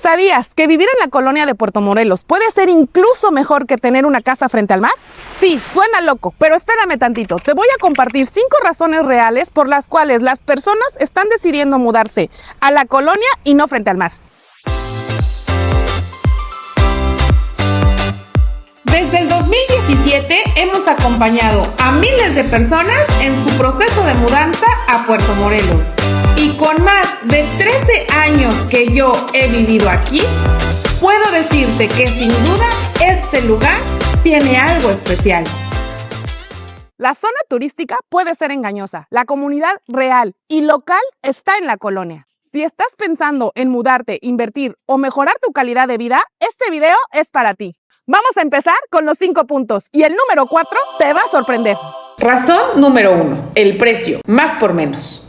¿Sabías que vivir en la colonia de Puerto Morelos puede ser incluso mejor que tener una casa frente al mar? Sí, suena loco, pero espérame tantito. Te voy a compartir 5 razones reales por las cuales las personas están decidiendo mudarse a la colonia y no frente al mar. Desde el 2017 hemos acompañado a miles de personas en su proceso de mudanza a Puerto Morelos. Y con más de 13 años que yo he vivido aquí, puedo decirte que sin duda este lugar tiene algo especial. La zona turística puede ser engañosa. La comunidad real y local está en la colonia. Si estás pensando en mudarte, invertir o mejorar tu calidad de vida, este video es para ti. Vamos a empezar con los 5 puntos y el número 4 te va a sorprender. Razón número 1, el precio, más por menos.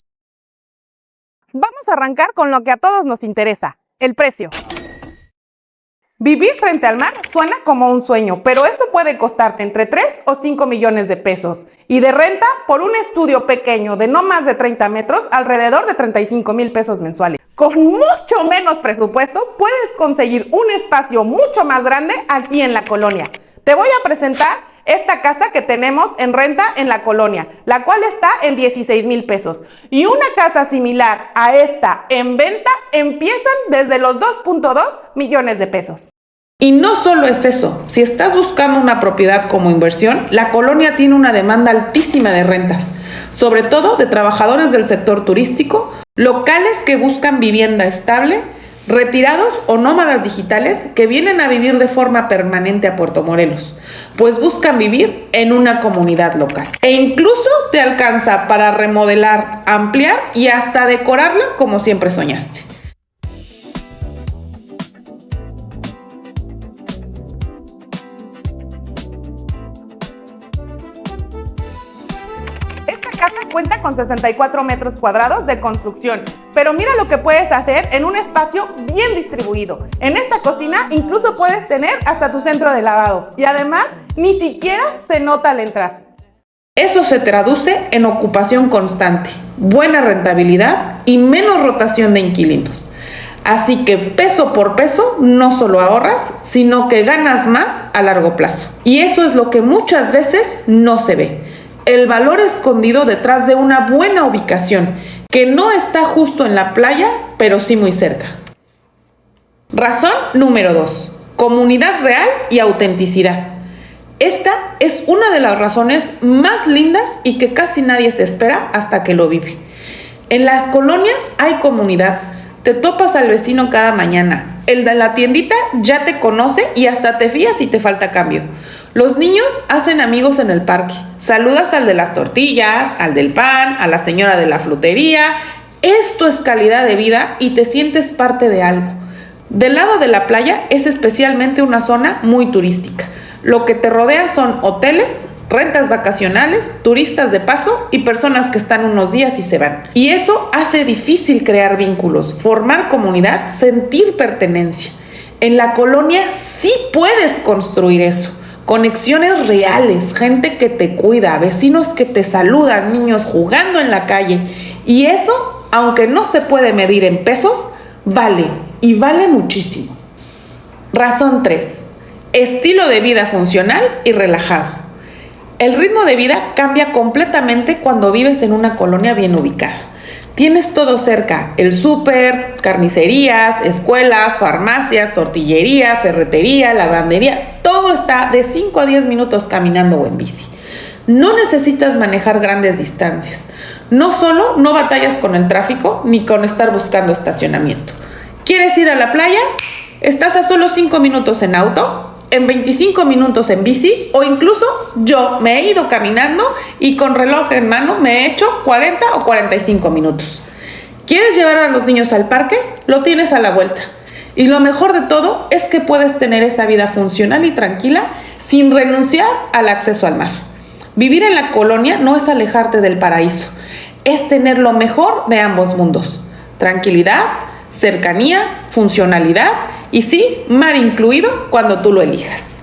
Vamos a arrancar con lo que a todos nos interesa, el precio. Vivir frente al mar suena como un sueño, pero esto puede costarte entre 3 o 5 millones de pesos. Y de renta, por un estudio pequeño de no más de 30 metros, alrededor de 35,000 pesos mensuales. Con mucho menos presupuesto, puedes conseguir un espacio mucho más grande aquí en la colonia. Te voy a presentar esta casa que tenemos en renta en la colonia, la cual está en 16,000 pesos. Y una casa similar a esta en venta empiezan desde los 2.2 millones de pesos. Y no solo es eso, si estás buscando una propiedad como inversión, la colonia tiene una demanda altísima de rentas, sobre todo de trabajadores del sector turístico, locales que buscan vivienda estable, retirados o nómadas digitales que vienen a vivir de forma permanente a Puerto Morelos, pues buscan vivir en una comunidad local. E incluso te alcanza para remodelar, ampliar y hasta decorarla como siempre soñaste. Esta casa cuenta con 64 metros cuadrados de construcción, pero mira lo que puedes hacer en un espacio bien distribuido. En esta cocina incluso puedes tener hasta tu centro de lavado y además ni siquiera se nota al entrar. Eso se traduce en ocupación constante, buena rentabilidad y menos rotación de inquilinos. Así que peso por peso no solo ahorras, sino que ganas más a largo plazo. Y eso es lo que muchas veces no se ve. El valor escondido detrás de una buena ubicación, que no está justo en la playa, pero sí muy cerca. Razón número 2, comunidad real y autenticidad. Esta es una de las razones más lindas y que casi nadie se espera hasta que lo vive. En las colonias hay comunidad, te topas al vecino cada mañana, el de la tiendita ya te conoce y hasta te fías si te falta cambio. Los niños hacen amigos en el parque, saludas al de las tortillas, al del pan, a la señora de la frutería. Esto es calidad de vida y te sientes parte de algo. Del lado de la playa es especialmente una zona muy turística. Lo que te rodea son hoteles, rentas vacacionales, turistas de paso y personas que están unos días y se van. Y eso hace difícil crear vínculos, formar comunidad, sentir pertenencia. En la colonia sí puedes construir eso. Conexiones reales, gente que te cuida, vecinos que te saludan, niños jugando en la calle. Y eso, aunque no se puede medir en pesos, vale y vale muchísimo. Razón 3. Estilo de vida funcional y relajado. El ritmo de vida cambia completamente cuando vives en una colonia bien ubicada. Tienes todo cerca, el súper, carnicerías, escuelas, farmacias, tortillería, ferretería, lavandería, todo está de 5 a 10 minutos caminando o en bici. No necesitas manejar grandes distancias. No solo no batallas con el tráfico ni con estar buscando estacionamiento. ¿Quieres ir a la playa? Estás a solo 5 minutos en auto, en 25 minutos en bici o incluso yo me he ido caminando y con reloj en mano me he hecho 40 o 45 minutos. ¿Quieres llevar a los niños al parque? Lo tienes a la vuelta. Y lo mejor de todo es que puedes tener esa vida funcional y tranquila sin renunciar al acceso al mar. Vivir en la colonia no es alejarte del paraíso, es tener lo mejor de ambos mundos. Tranquilidad, cercanía, funcionalidad y sí, mar incluido cuando tú lo elijas.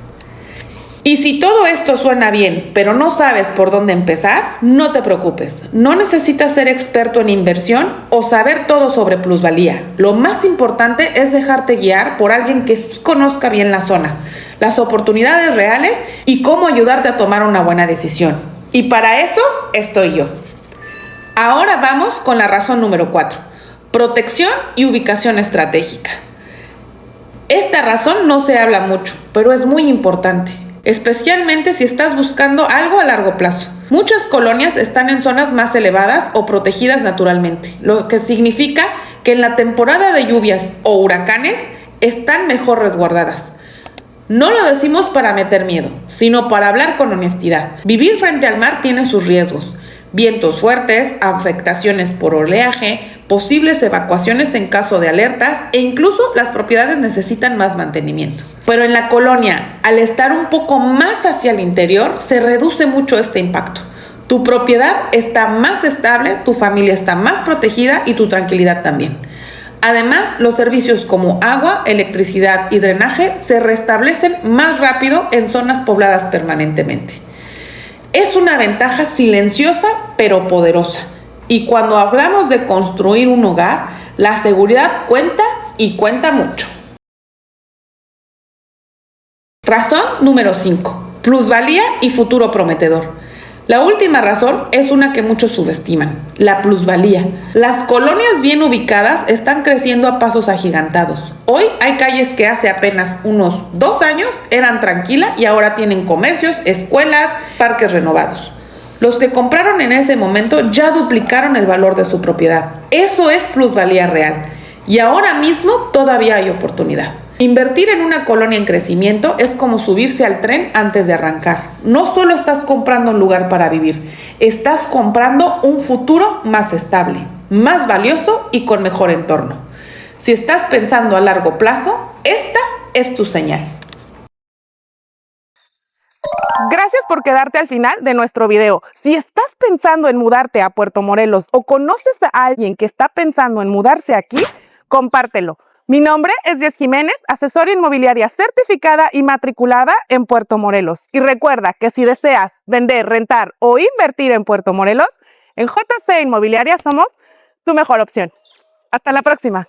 Y si todo esto suena bien, pero no sabes por dónde empezar, no te preocupes. No necesitas ser experto en inversión o saber todo sobre plusvalía. Lo más importante es dejarte guiar por alguien que sí conozca bien las zonas, las oportunidades reales y cómo ayudarte a tomar una buena decisión. Y para eso estoy yo. Ahora vamos con la razón número 4. Protección y ubicación estratégica. Esta razón no se habla mucho, pero es muy importante, especialmente si estás buscando algo a largo plazo. Muchas colonias están en zonas más elevadas o protegidas naturalmente, lo que significa que en la temporada de lluvias o huracanes están mejor resguardadas. No lo decimos para meter miedo, sino para hablar con honestidad. Vivir frente al mar tiene sus riesgos. Vientos fuertes, afectaciones por oleaje, posibles evacuaciones en caso de alertas e incluso las propiedades necesitan más mantenimiento. Pero en la colonia, al estar un poco más hacia el interior, se reduce mucho este impacto. Tu propiedad está más estable, tu familia está más protegida y tu tranquilidad también. Además, los servicios como agua, electricidad y drenaje se restablecen más rápido en zonas pobladas permanentemente. Es una ventaja silenciosa pero poderosa. Y cuando hablamos de construir un hogar, la seguridad cuenta y cuenta mucho. Razón número 5. Plusvalía y futuro prometedor. La última razón es una que muchos subestiman, la plusvalía. Las colonias bien ubicadas están creciendo a pasos agigantados. Hoy hay calles que hace apenas unos 2 años eran tranquilas y ahora tienen comercios, escuelas, parques renovados. Los que compraron en ese momento ya duplicaron el valor de su propiedad. Eso es plusvalía real. Y ahora mismo todavía hay oportunidad. Invertir en una colonia en crecimiento es como subirse al tren antes de arrancar. No solo estás comprando un lugar para vivir, estás comprando un futuro más estable, más valioso y con mejor entorno. Si estás pensando a largo plazo, esta es tu señal. Gracias por quedarte al final de nuestro video. Si estás pensando en mudarte a Puerto Morelos o conoces a alguien que está pensando en mudarse aquí, compártelo. Mi nombre es Jess Jiménez, asesora inmobiliaria certificada y matriculada en Puerto Morelos. Y recuerda que si deseas vender, rentar o invertir en Puerto Morelos, en JC Inmobiliaria somos tu mejor opción. Hasta la próxima.